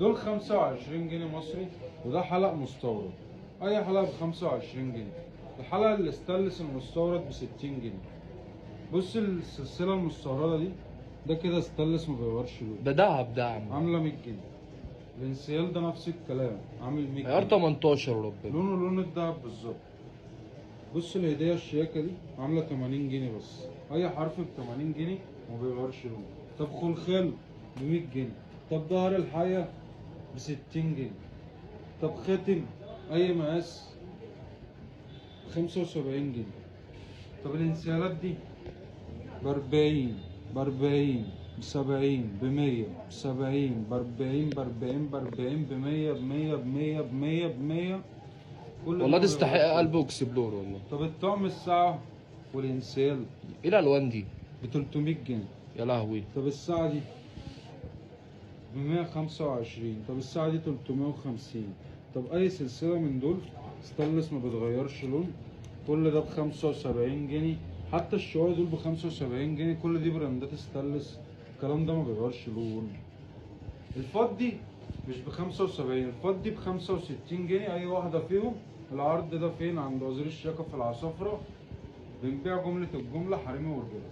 دول 25 جنيه مصري، وده حلق مستورد. اي حلقه ب 25 جنيه. الحلقه الاستانلس المستورد ب 60 جنيه. بص السلسله المستورده دي، ده كده استانلس ما بيغيرش لون. ده دهب ده يا عم. عامله 100 جنيه. الانسيال ده نفس الكلام، عامل 100 عيار جنيه. 18 وربنا. لونه لون الدهب بالظبط. بص الهديه الشياكه دي عامله 80 جنيه بس. اي حرف ب 80 جنيه وما بيغيرش لونه. طب خلخال ب 100 جنيه. طب ظهر الحيه ب 60 جنيه. طب خاتم اي مقاس 75 جنيه. طب الانسيالات دي ب 40 ب 40 ب 70 ب 100 ب 70 ب 40 ب 40 ب 40 ب 100 ب 100 ب 100 ب 100 ب 100. كل والله ده تستحق قلب واكسبلور والله. طب الطقم الساعة والانسيال ايه الالوان دي؟ ب 300 جنيه. يا لهوي. طب الساعة دي ب 125. طب الساعة دي 350. طب أي سلسلة من دول ستانلس ما بتغيرش لون. كل ده ب 75 جنيه. حتى الشواية دول ب 75 جنيه. كل دي براندات ستانلس. الكلام ده ما بيغيرش لون. الفض دي مش ب 75، الفض دي ب 65 جنيه أي واحدة فيهم. العرض ده فين؟ عند وزير الشياكة في العصافرة. بنبيع جملة الجملة حريمي ورجالة.